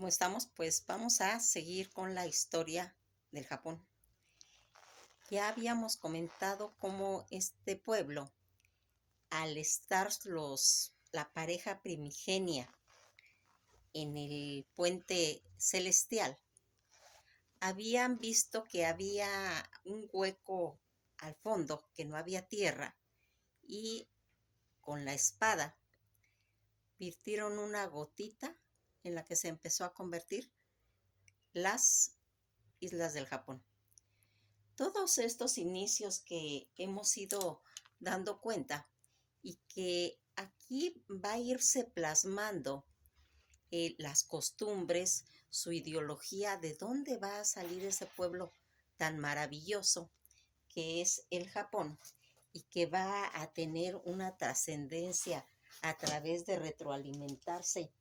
¿Cómo estamos? Pues vamos a seguir con la historia del Japón. Ya habíamos comentado cómo este pueblo, al estar la pareja primigenia en el puente celestial, habían visto que había un hueco al fondo, que no había tierra, y con la espada virtieron una gotita en la que se empezó a convertir las islas del Japón. Todos estos inicios que hemos ido dando cuenta y que aquí va a irse plasmando las costumbres, su ideología, de dónde va a salir ese pueblo tan maravilloso que es el Japón y que va a tener una trascendencia a través de retroalimentarse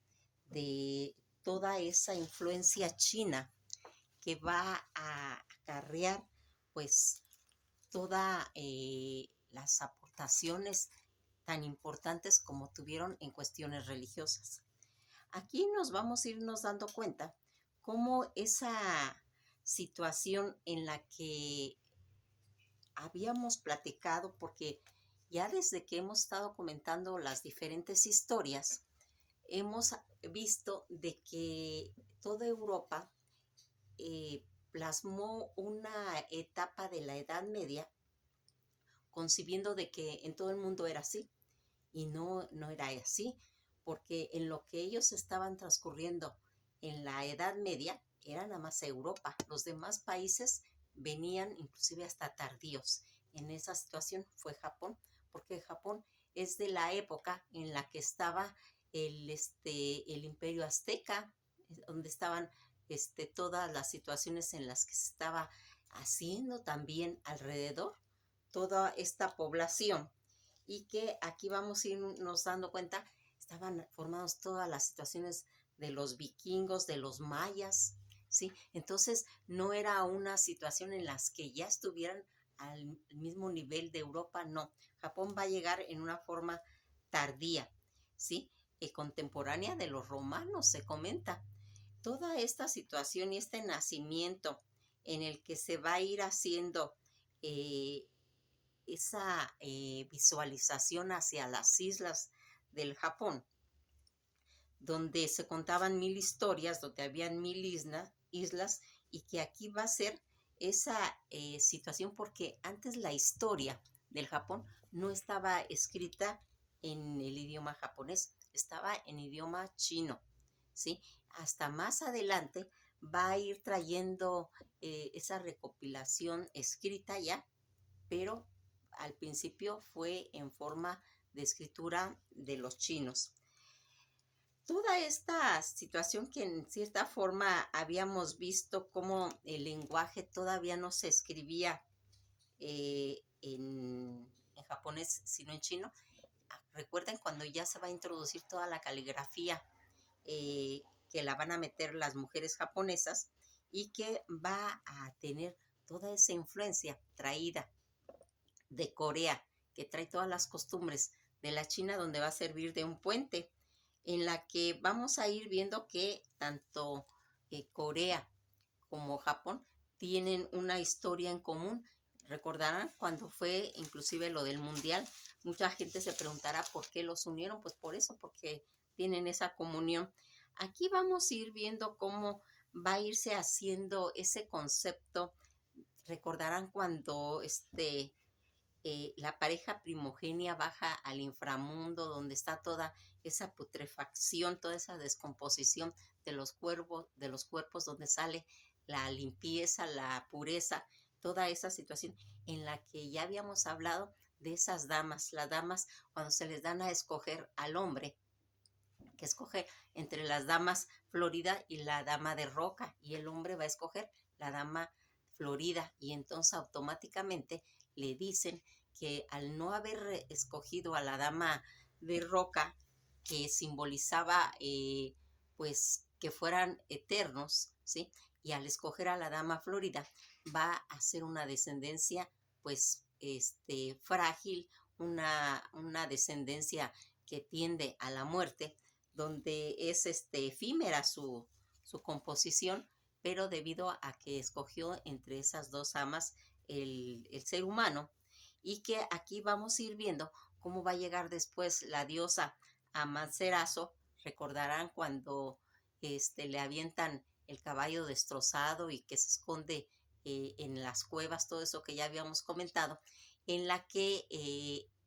de toda esa influencia china que va a acarrear pues todas las aportaciones tan importantes como tuvieron en cuestiones religiosas. Aquí nos vamos a irnos dando cuenta cómo esa situación en la que habíamos platicado, porque ya desde que hemos estado comentando las diferentes historias, hemos visto de que toda Europa plasmó una etapa de la Edad Media concibiendo de que en todo el mundo era así, y no era así, porque en lo que ellos estaban transcurriendo en la Edad Media era nada más Europa. Los demás países venían inclusive hasta tardíos. En esa situación fue Japón, porque Japón es de la época en la que estaba el Imperio Azteca, donde estaban todas las situaciones en las que se estaba haciendo también alrededor toda esta población, y que aquí vamos a irnos dando cuenta, estaban formadas todas las situaciones de los vikingos, de los mayas, ¿sí? Entonces no era una situación en las que ya estuvieran al mismo nivel de Europa, no. Japón va a llegar en una forma tardía, ¿sí? Contemporánea de los romanos, se comenta. Toda esta situación y este nacimiento en el que se va a ir haciendo esa visualización hacia las islas del Japón, donde se contaban mil historias, donde habían mil islas, y que aquí va a ser esa situación, porque antes la historia del Japón no estaba escrita en el idioma japonés, estaba en idioma chino, ¿sí? Hasta más adelante va a ir trayendo esa recopilación escrita ya, pero al principio fue en forma de escritura de los chinos. Toda esta situación que en cierta forma habíamos visto como el lenguaje todavía no se escribía en japonés, sino en chino. Recuerden cuando ya se va a introducir toda la caligrafía que la van a meter las mujeres japonesas, y que va a tener toda esa influencia traída de Corea, que trae todas las costumbres de la China, donde va a servir de un puente, en la que vamos a ir viendo que tanto Corea como Japón tienen una historia en común. Recordarán cuando fue inclusive lo del mundial, mucha gente se preguntará por qué los unieron, pues por eso, porque tienen esa comunión. Aquí vamos a ir viendo cómo va a irse haciendo ese concepto. Recordarán cuando la pareja primogenia baja al inframundo, donde está toda esa putrefacción, toda esa descomposición de los cuerpos, donde sale la limpieza, la pureza, toda esa situación en la que ya habíamos hablado de esas damas, las damas cuando se les dan a escoger al hombre, que escoge entre las damas Florida y la dama de Roca, y el hombre va a escoger la dama Florida, y entonces automáticamente le dicen que al no haber escogido a la dama de Roca, que simbolizaba pues que fueran eternos, ¿sí? Y al escoger a la dama Florida va a ser una descendencia pues frágil, una descendencia que tiende a la muerte, donde es efímera su composición, pero debido a que escogió entre esas dos amas el ser humano, y que aquí vamos a ir viendo cómo va a llegar después la diosa Amaterasu. Recordarán cuando le avientan el caballo destrozado y que se esconde en las cuevas, todo eso que ya habíamos comentado, en la que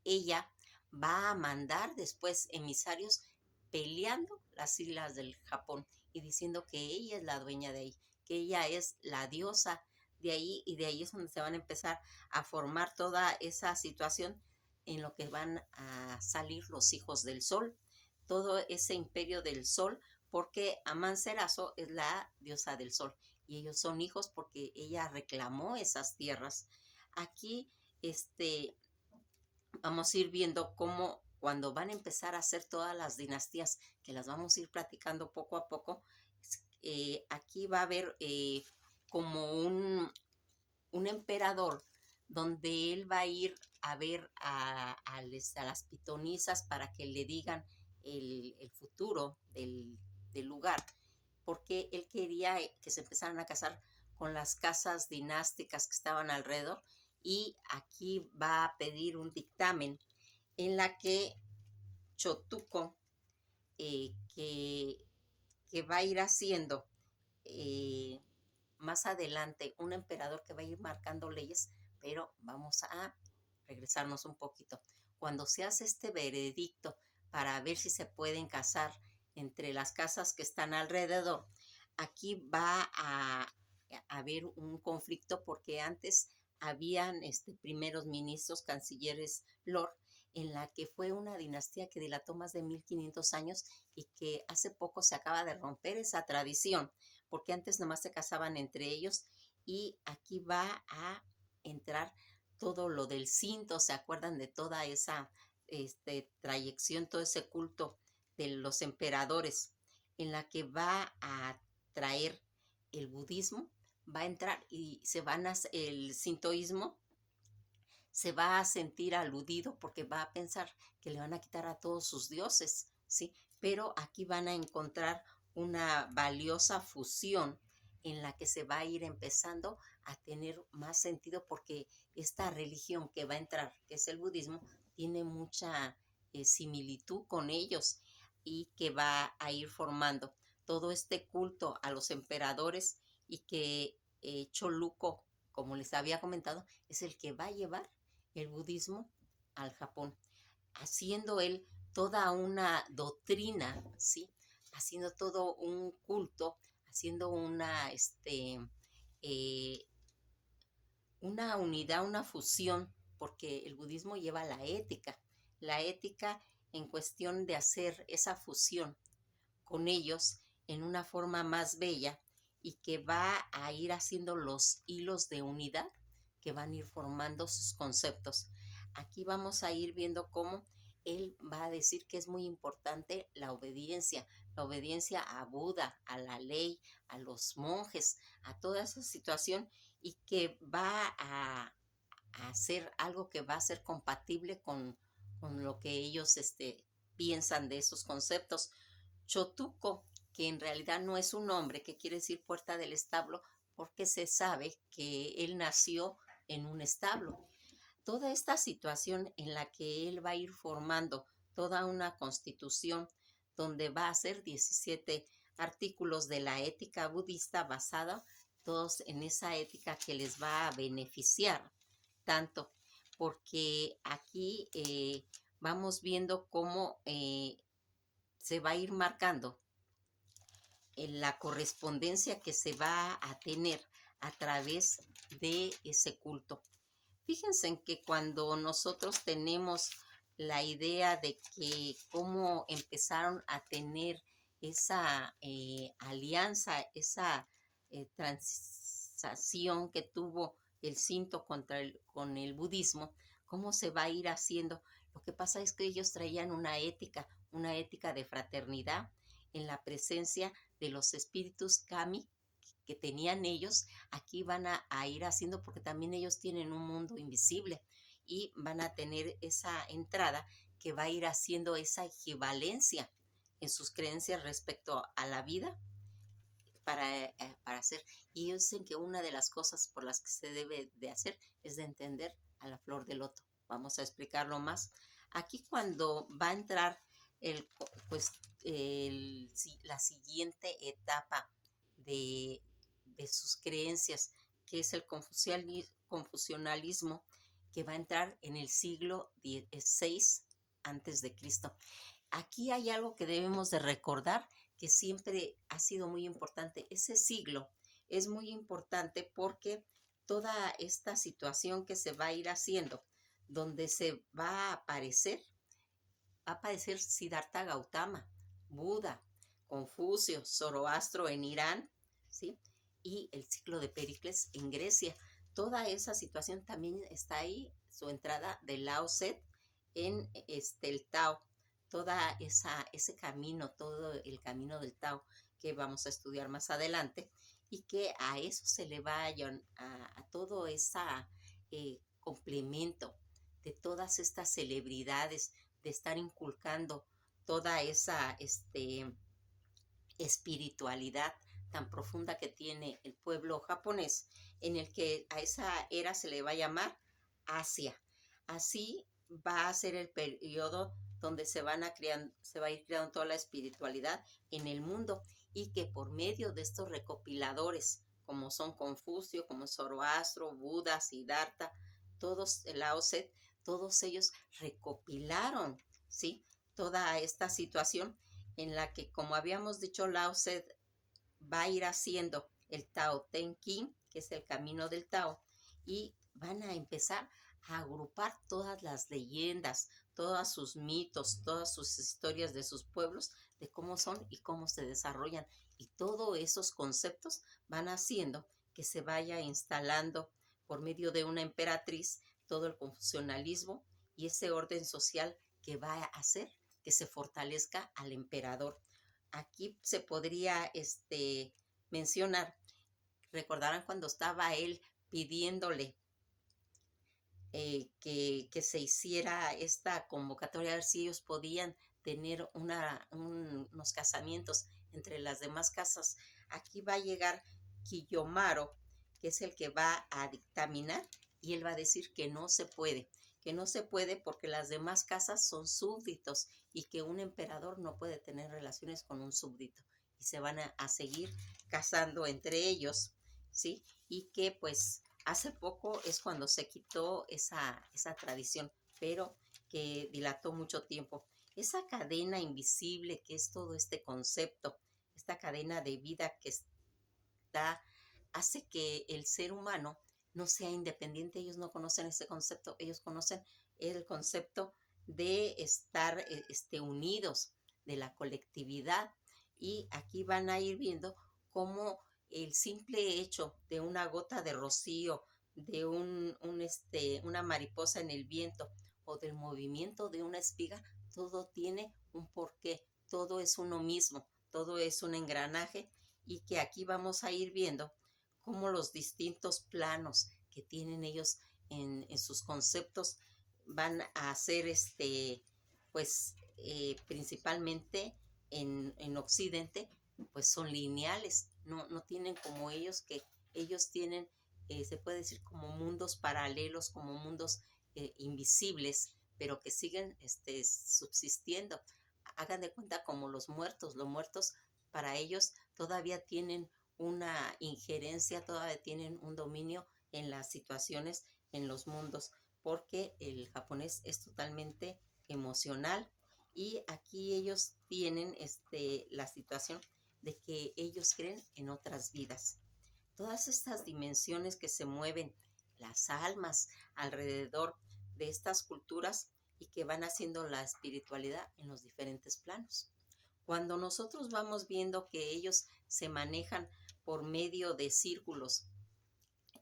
ella va a mandar después emisarios peleando las islas del Japón y diciendo que ella es la dueña de ahí, que ella es la diosa de ahí, y de ahí es donde se van a empezar a formar toda esa situación en lo que van a salir los hijos del sol, todo ese imperio del sol, porque Amaterasu es la diosa del sol y ellos son hijos porque ella reclamó esas tierras. Aquí vamos a ir viendo cómo cuando van a empezar a hacer todas las dinastías, que las vamos a ir platicando poco a poco, aquí va a haber como un emperador donde él va a ir a ver a las pitonisas para que le digan el futuro del lugar, porque él quería que se empezaran a casar con las casas dinásticas que estaban alrededor, y aquí va a pedir un dictamen en la que Chotuco, que va a ir haciendo eh, más adelante un emperador que va a ir marcando leyes, pero vamos a regresarnos un poquito. Cuando se hace este veredicto para ver si se pueden casar entre las casas que están alrededor, aquí va a haber un conflicto porque antes habían primeros ministros, cancilleres, lord, en la que fue una dinastía que dilató más de 1500 años y que hace poco se acaba de romper esa tradición, porque antes nomás se casaban entre ellos, y aquí va a entrar todo lo del cinto. ¿Se acuerdan de toda esa trayección, todo ese culto de los emperadores, en la que va a traer el budismo? Va a entrar y el sintoísmo se va a sentir aludido porque va a pensar que le van a quitar a todos sus dioses, ¿sí? Pero aquí van a encontrar una valiosa fusión en la que se va a ir empezando a tener más sentido, porque esta religión que va a entrar, que es el budismo, tiene mucha similitud con ellos, y que va a ir formando todo este culto a los emperadores, y que Choluco, como les había comentado, es el que va a llevar el budismo al Japón, haciendo él toda una doctrina, ¿sí? Haciendo todo un culto, haciendo eh, una unidad, una fusión, porque el budismo lleva la ética en cuestión de hacer esa fusión con ellos en una forma más bella, y que va a ir haciendo los hilos de unidad que van a ir formando sus conceptos. Aquí vamos a ir viendo cómo él va a decir que es muy importante la obediencia a Buda, a la ley, a los monjes, a toda esa situación, y que va a hacer algo que va a ser compatible con lo que ellos piensan de esos conceptos. Chotuco, que en realidad no es un nombre, que quiere decir puerta del establo, porque se sabe que él nació en un establo. Toda esta situación en la que él va a ir formando toda una constitución donde va a ser 17 artículos de la ética budista basada todos en esa ética que les va a beneficiar tanto, porque aquí vamos viendo cómo se va a ir marcando en la correspondencia que se va a tener a través de ese culto. Fíjense en que cuando nosotros tenemos la idea de que cómo empezaron a tener esa alianza, esa transacción que tuvo el cinto con el budismo, cómo se va a ir haciendo. Lo que pasa es que ellos traían una ética de fraternidad en la presencia de los espíritus kami que tenían ellos. Aquí van a ir haciendo, porque también ellos tienen un mundo invisible, y van a tener esa entrada que va a ir haciendo esa equivalencia en sus creencias respecto a la vida para hacer. Y ellos dicen que una de las cosas por las que se debe de hacer es de entender a la flor de loto. Vamos a explicarlo más. Aquí cuando va a entrar el, pues, la siguiente etapa de, de sus creencias, que es el confucionalismo, que va a entrar en el siglo XVI antes de Cristo. Aquí hay algo que debemos de recordar que siempre ha sido muy importante. Ese siglo es muy importante porque toda esta situación que se va a ir haciendo, donde se va a aparecer Siddhartha Gautama, Buda, Confucio, Zoroastro en Irán, ¿sí? Y el ciclo de Pericles en Grecia. Toda esa situación también está ahí, su entrada de Lao Tse en el Tao, ese camino, todo el camino del Tao que vamos a estudiar más adelante, y que a eso se le vayan a todo ese complemento de todas estas celebridades, de estar inculcando toda esa espiritualidad tan profunda que tiene el pueblo japonés, en el que a esa era se le va a llamar Asia. Así va a ser el periodo donde se va a ir creando toda la espiritualidad en el mundo, y que por medio de estos recopiladores, como son Confucio, como Zoroastro, Buda, Siddhartha, todos, Lao Tse, todos ellos recopilaron, ¿sí?, toda esta situación en la que, como habíamos dicho, Lao Tse va a ir haciendo el Tao Te Ching, que es el camino del Tao, y van a empezar a agrupar todas las leyendas, todos sus mitos, todas sus historias de sus pueblos, de cómo son y cómo se desarrollan. Y todos esos conceptos van haciendo que se vaya instalando por medio de una emperatriz todo el confucionalismo y ese orden social que va a hacer que se fortalezca al emperador. Aquí se podría mencionar, recordarán cuando estaba él pidiéndole que se hiciera esta convocatoria, a ver si ellos podían tener unos casamientos entre las demás casas. Aquí va a llegar Kiyomaro, que es el que va a dictaminar, y él va a decir que no se puede porque las demás casas son súbditos y que un emperador no puede tener relaciones con un súbdito, y se van a seguir casando entre ellos, ¿sí? Y que pues hace poco es cuando se quitó esa tradición, pero que dilató mucho tiempo. Esa cadena invisible que es todo este concepto, esta cadena de vida que está, hace que el ser humano no sea independiente. Ellos no conocen ese concepto, ellos conocen el concepto de estar unidos, de la colectividad. Y aquí van a ir viendo cómo el simple hecho de una gota de rocío, de una mariposa en el viento o del movimiento de una espiga, todo tiene un porqué, todo es uno mismo, todo es un engranaje, y que aquí vamos a ir viendo cómo los distintos planos que tienen ellos en sus conceptos van a ser pues principalmente en Occidente, pues son lineales, no tienen como ellos, que ellos tienen, se puede decir, como mundos paralelos, como mundos invisibles, pero que siguen subsistiendo. Hagan de cuenta como los muertos para ellos todavía tienen una injerencia, todavía tienen un dominio en las situaciones, en los mundos, porque el japonés es totalmente emocional. Y aquí ellos tienen la situación de que ellos creen en otras vidas. Todas estas dimensiones que se mueven, las almas alrededor de estas culturas, y que van haciendo la espiritualidad en los diferentes planos. Cuando nosotros vamos viendo que ellos se manejan por medio de círculos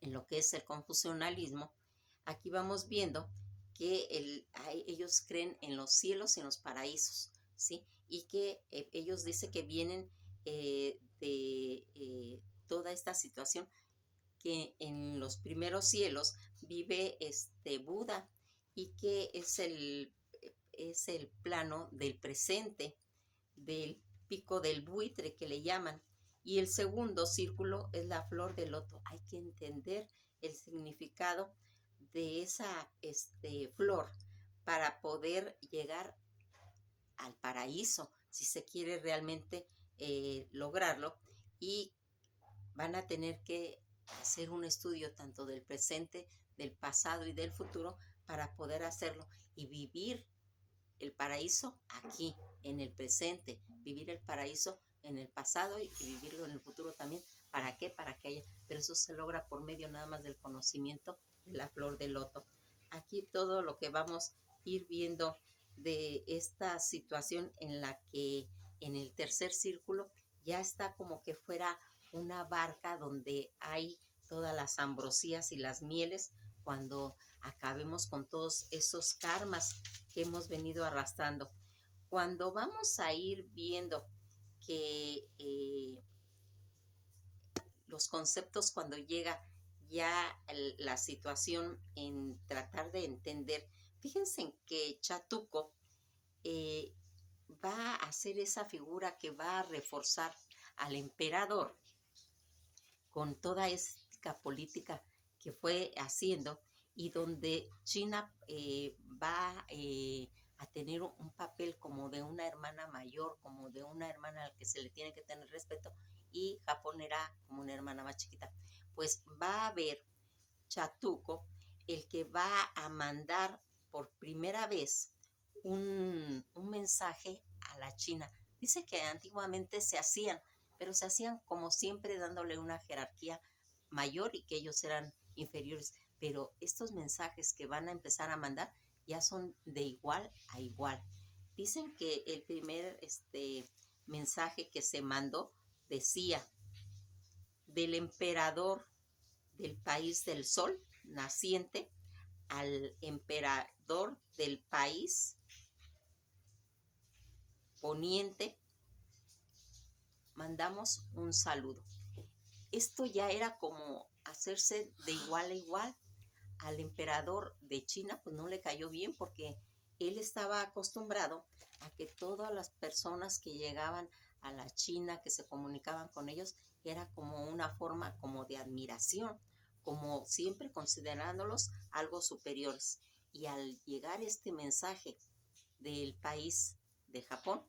en lo que es el confucionalismo, aquí vamos viendo que ellos creen en los cielos y en los paraísos, ¿sí? Y que ellos dicen que vienen de toda esta situación, que en los primeros cielos vive Buda, y que es el plano del presente, del pico del buitre que le llaman, Y el segundo círculo es la flor de loto. Hay que entender el significado de esa flor para poder llegar al paraíso, si se quiere realmente lograrlo. Y van a tener que hacer un estudio tanto del presente, del pasado y del futuro para poder hacerlo y vivir el paraíso aquí, en el presente, vivir el paraíso en el pasado y vivirlo en el futuro también. ¿Para qué? Para que haya, pero eso se logra por medio nada más del conocimiento de la flor de loto. Aquí todo lo que vamos a ir viendo de esta situación en la que en el tercer círculo ya está como que fuera una barca donde hay todas las ambrosías y las mieles cuando acabemos con todos esos karmas que hemos venido arrastrando. Cuando vamos a ir viendo que los conceptos, cuando llega ya la situación en tratar de entender, fíjense en que Chatuco eh, va a ser esa figura que va a reforzar al emperador con toda esta política que fue haciendo y donde China va a tener un papel como de una hermana mayor, como de una hermana a la que se le tiene que tener respeto, y Japón era como una hermana más chiquita. Pues va a haber Chatuco el que va a mandar por primera vez un mensaje a la China. Dice que antiguamente se hacían, pero se hacían como siempre dándole una jerarquía mayor y que ellos eran inferiores. Pero estos mensajes que van a empezar a mandar ya son de igual a igual. Dicen que el primer mensaje que se mandó decía: del emperador del país del sol naciente al emperador del país poniente, mandamos un saludo. Esto ya era como hacerse de igual a igual. Al emperador de China pues no le cayó bien porque él estaba acostumbrado a que todas las personas que llegaban a la China, que se comunicaban con ellos, era como una forma como de admiración, como siempre considerándolos algo superiores. Y al llegar este mensaje del país de Japón,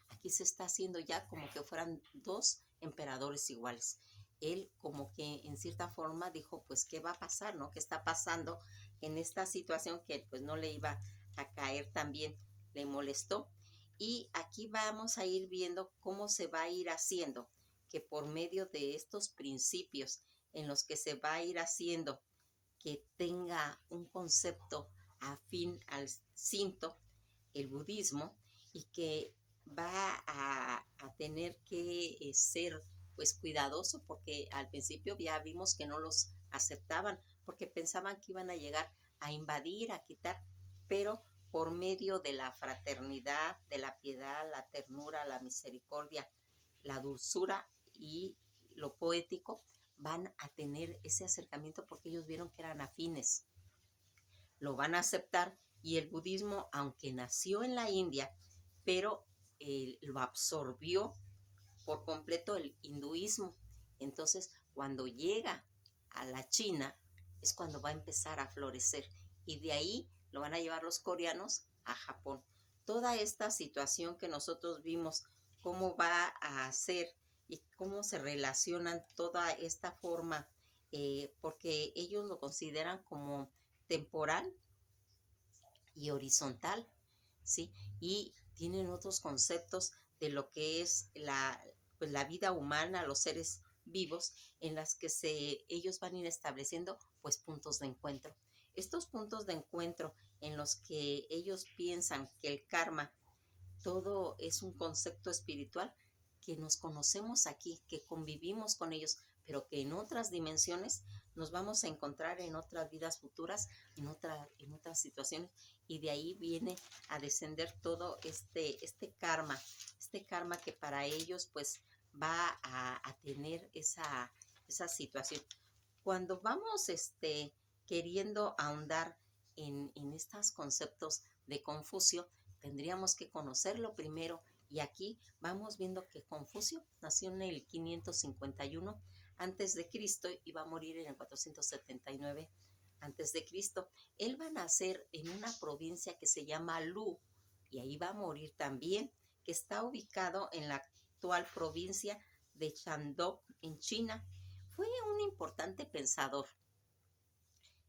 aquí se está haciendo ya como que fueran dos emperadores iguales. Él como que en cierta forma dijo, pues, ¿qué va a pasar, no? ¿Qué está pasando en esta situación que pues no le iba a caer tan bien? Le molestó. Y aquí vamos a ir viendo cómo se va a ir haciendo, que por medio de estos principios en los que se va a ir haciendo que tenga un concepto afín al cinto, el budismo, y que va a tener que ser pues cuidadoso porque al principio ya vimos que no los aceptaban porque pensaban que iban a llegar a invadir, a quitar, pero por medio de la fraternidad, de la piedad, la ternura, la misericordia, la dulzura y lo poético, van a tener ese acercamiento porque ellos vieron que eran afines, lo van a aceptar. Y el budismo, aunque nació en la India, pero lo absorbió por completo el hinduismo. Entonces, cuando llega a la China, es cuando va a empezar a florecer. Y de ahí lo van a llevar los coreanos a Japón. Toda esta situación que nosotros vimos, cómo va a ser y cómo se relacionan toda esta forma, porque ellos lo consideran como temporal y horizontal, ¿sí? Y tienen otros conceptos de lo que es pues, la vida humana, los seres vivos, en las que ellos van a ir estableciendo pues puntos de encuentro. Estos puntos de encuentro en los que ellos piensan que el karma todo es un concepto espiritual, que nos conocemos aquí, que convivimos con ellos, pero que en otras dimensiones nos vamos a encontrar en otras vidas futuras, en otras situaciones, y de ahí viene a descender todo este karma que para ellos pues va a tener esa situación. Cuando vamos queriendo ahondar en estos conceptos de Confucio, tendríamos que conocerlo primero Y aquí vamos viendo que Confucio nació en el 551 antes de Cristo y va a morir en el 479 antes de Cristo. Él va a nacer en una provincia que se llama Lu y ahí va a morir también, que está ubicado en la actual provincia de Shandong en China. Fue un importante pensador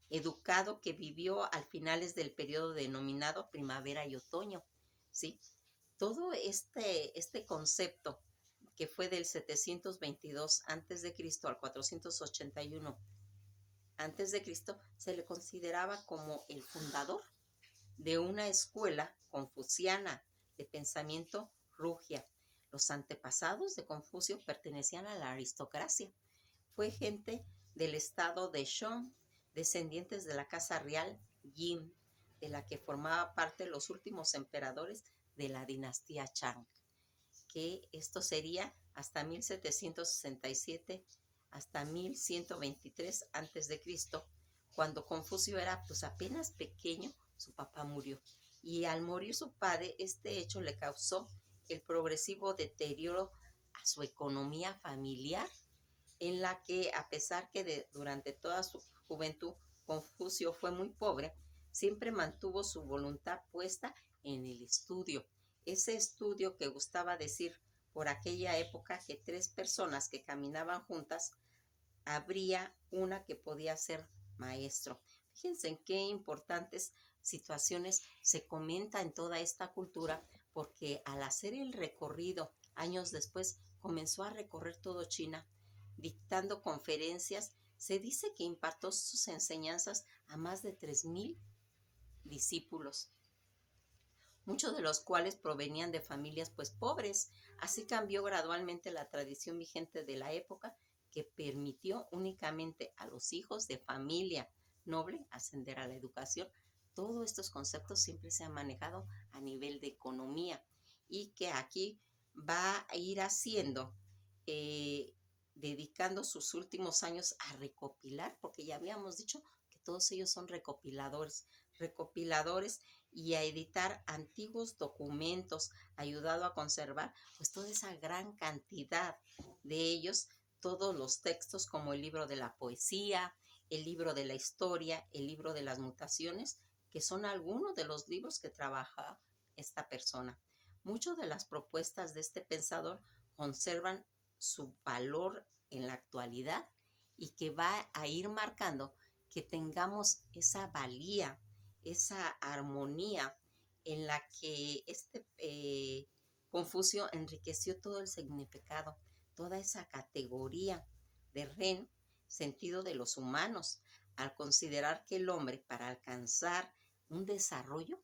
educado que vivió al finales del periodo denominado primavera y otoño, ¿sí? Todo este concepto que fue del 722 a.C. al 481 a.C., se le consideraba como el fundador de una escuela confuciana de pensamiento rugia. Los antepasados de Confucio pertenecían a la aristocracia. Fue gente del estado de Shang, descendientes de la casa real Yin, de la que formaba parte los últimos emperadores de la dinastía Chang, que esto sería hasta 1767 hasta 1123 a.C., cuando Confucio era pues apenas pequeño, su papá murió. Y al morir su padre, este hecho le causó el progresivo deterioro a su economía familiar, en la que a pesar que durante toda su juventud Confucio fue muy pobre, siempre mantuvo su voluntad puesta en el estudio. Ese estudio que gustaba decir por aquella época que 3 personas que caminaban juntas, habría una que podía ser maestro. Fíjense en qué importantes situaciones se comenta en toda esta cultura, porque al hacer el recorrido, años después, comenzó a recorrer todo China, dictando conferencias. Se dice que impartió sus enseñanzas a más de 3,000 discípulos, muchos de los cuales provenían de familias pues pobres. Así cambió gradualmente la tradición vigente de la época, que permitió únicamente a los hijos de familia noble ascender a la educación. Todos estos conceptos siempre se han manejado a nivel de economía, y que aquí va a ir haciendo, eh, dedicando sus últimos años a recopilar, porque ya habíamos dicho que todos ellos son recopiladores, y a editar antiguos documentos, ayudado a conservar pues toda esa gran cantidad de ellos, todos los textos como el libro de la poesía, el libro de la historia, el libro de las mutaciones, que son algunos de los libros que trabaja esta persona. Muchas de las propuestas de este pensador conservan su valor en la actualidad, y que va a ir marcando que tengamos esa valía, esa armonía en la que Confucio enriqueció todo el significado, toda esa categoría de Ren, sentido de los humanos, al considerar que el hombre, para alcanzar un desarrollo,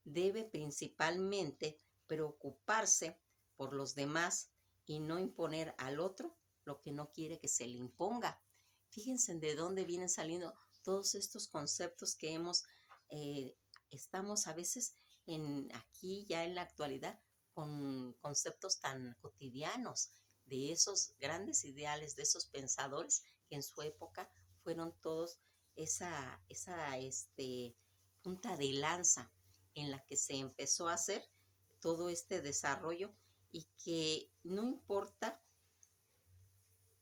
debe principalmente preocuparse por los demás y no imponer al otro lo que no quiere que se le imponga. Fíjense de dónde vienen saliendo todos estos conceptos que estamos a veces aquí ya en la actualidad con conceptos tan cotidianos, de esos grandes ideales, de esos pensadores que en su época fueron todos esa punta de lanza en la que se empezó a hacer todo este desarrollo, y que no importa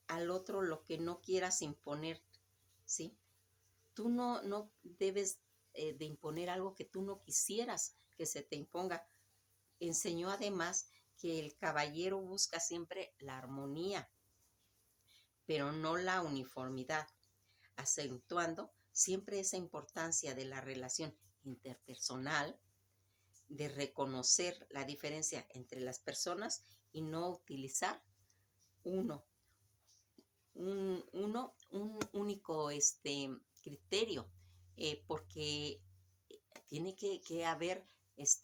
al otro lo que no quieras imponer, ¿sí? Tú no debes de imponer algo que tú no quisieras que se te imponga. Enseñó además que el caballero busca siempre la armonía, pero no la uniformidad, acentuando siempre esa importancia de la relación interpersonal, de reconocer la diferencia entre las personas y no utilizar uno, un único criterio, porque tiene que haber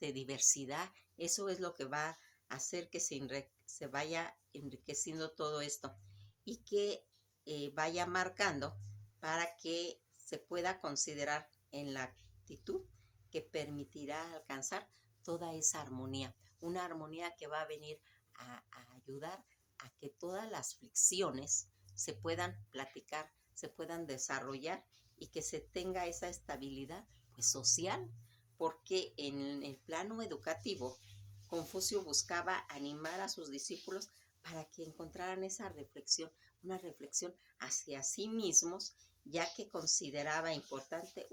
diversidad. Eso es lo que va a hacer que se vaya enriqueciendo todo esto, y que vaya marcando para que se pueda considerar en la actitud que permitirá alcanzar toda esa armonía, una armonía que va a venir a ayudar a que todas las fricciones se puedan platicar, se puedan desarrollar, y que se tenga esa estabilidad pues social, porque en el plano educativo Confucio buscaba animar a sus discípulos para que encontraran esa reflexión, una reflexión hacia sí mismos, ya que consideraba importante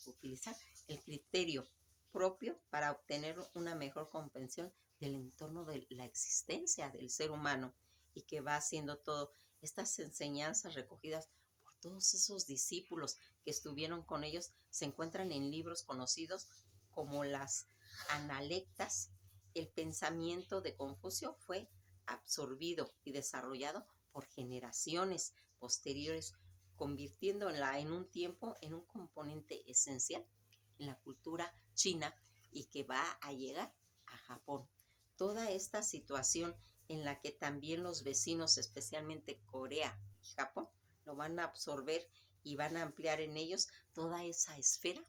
utilizar el criterio propio para obtener una mejor comprensión del entorno de la existencia del ser humano, y que va haciendo todo estas enseñanzas recogidas por todos esos discípulos que estuvieron con ellos. Se encuentran en libros conocidos como las Analectas. El pensamiento de Confucio fue absorbido y desarrollado por generaciones posteriores, convirtiéndola en un tiempo en un componente esencial en la cultura china, y que va a llegar a Japón. Toda esta situación en la que también los vecinos, especialmente Corea y Japón, lo van a absorber y van a ampliar en ellos toda esa esfera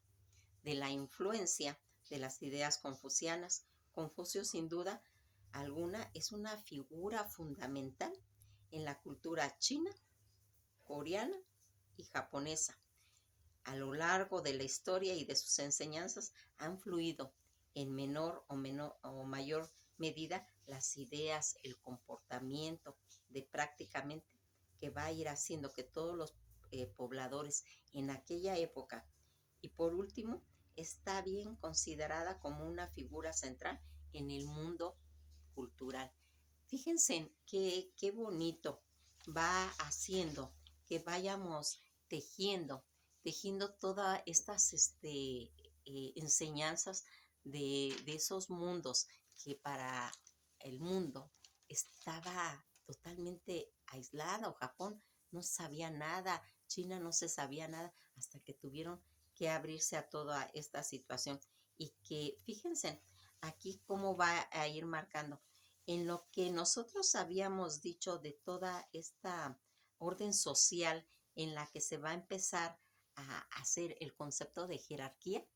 de la influencia de las ideas confucianas. Confucio, sin duda alguna, es una figura fundamental en la cultura china, coreana y japonesa. A lo largo de la historia y de sus enseñanzas han fluido en menor o mayor medida las ideas, el comportamiento de prácticamente que va a ir haciendo que todos los pobladores en aquella época, y por último, está bien considerada como una figura central en el mundo cultural. Fíjense qué bonito va haciendo que vayamos tejiendo, tejiendo todas estas enseñanzas de esos mundos que para el mundo estaba totalmente aislado. Japón no sabía nada, China no se sabía nada, hasta que tuvieron que abrirse a toda esta situación. Y que fíjense aquí cómo va a ir marcando en lo que nosotros habíamos dicho de toda esta orden social en la que se va a empezar a hacer el concepto de jerarquía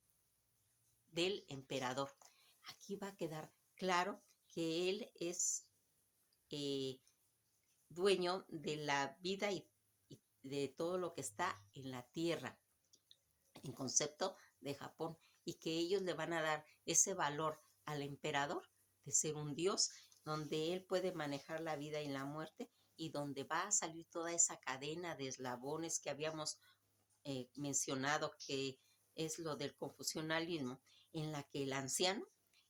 del emperador. Aquí va a quedar claro que él es eh, dueño de la vida y de todo lo que está en la tierra, en concepto de Japón, y que ellos le van a dar ese valor al emperador de ser un dios, donde él puede manejar la vida y la muerte, y donde va a salir toda esa cadena de eslabones que habíamos mencionado, que es lo del confucionalismo, en la que el anciano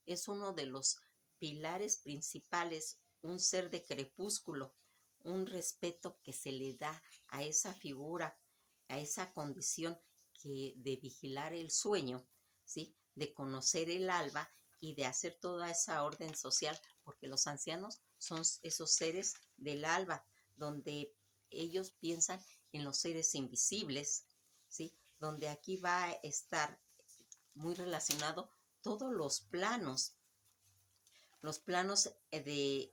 es uno de los pilares principales, un ser de crepúsculo, un respeto que se le da a esa figura, a esa condición de vigilar el sueño, ¿sí? De conocer el alba y de hacer toda esa orden social, porque los ancianos son esos seres del alba, donde ellos piensan en los seres invisibles, ¿sí? Donde aquí va a estar muy relacionado todos los planos de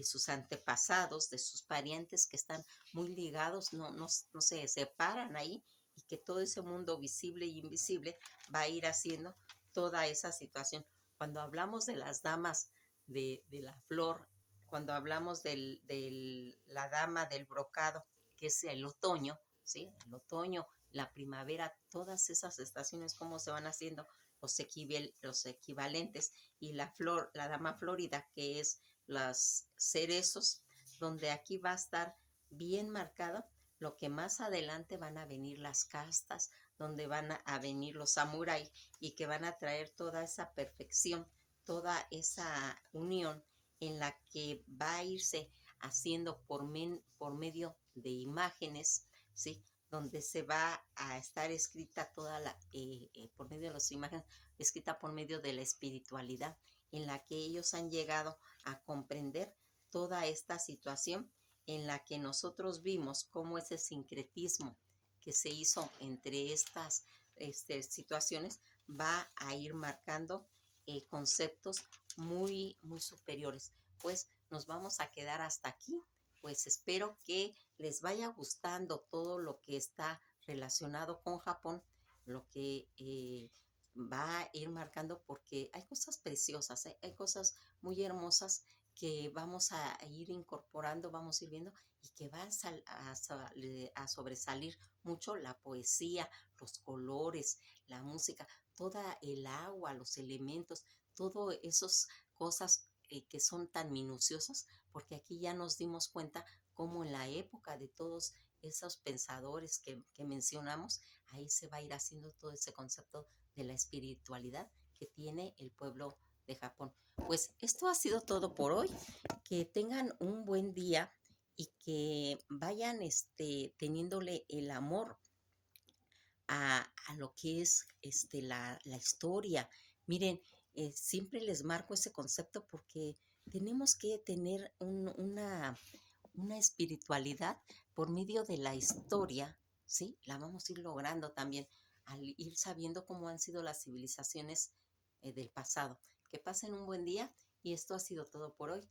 sus antepasados, de sus parientes que están muy ligados, no se separan ahí, y que todo ese mundo visible y invisible va a ir haciendo toda esa situación. Cuando hablamos de las damas de la flor, cuando hablamos de la dama del brocado, que es el otoño, ¿sí? El otoño, la primavera, todas esas estaciones, cómo se van haciendo los equivalentes, y la flor, la dama florida, que es los cerezos, donde aquí va a estar bien marcado lo que más adelante van a venir las castas, donde van a venir los samuráis, y que van a traer toda esa perfección, toda esa unión en la que va a irse haciendo por medio de imágenes, ¿sí? Donde se va a estar escrita toda por medio de las imágenes, escrita por medio de la espiritualidad, en la que ellos han llegado a comprender toda esta situación, en la que nosotros vimos cómo ese sincretismo que se hizo entre estas situaciones va a ir marcando conceptos muy superiores. Pues nos vamos a quedar hasta aquí. Pues espero que les vaya gustando todo lo que está relacionado con Japón, lo que va a ir marcando, porque hay cosas preciosas, hay cosas muy hermosas que vamos a ir incorporando, vamos a ir viendo, y que va a sobresalir mucho la poesía, los colores, la música, toda el agua, los elementos, todos esos cosas que son tan minuciosas, porque aquí ya nos dimos cuenta cómo en la época de todos esos pensadores que mencionamos, ahí se va a ir haciendo todo ese concepto de la espiritualidad que tiene el pueblo de Japón. Pues esto ha sido todo por hoy. Que tengan un buen día y que vayan teniéndole el amor a lo que es la historia. Miren, siempre les marco ese concepto porque tenemos que tener una espiritualidad por medio de la historia, ¿sí? La vamos a ir logrando también al ir sabiendo cómo han sido las civilizaciones del pasado. Que pasen un buen día y esto ha sido todo por hoy.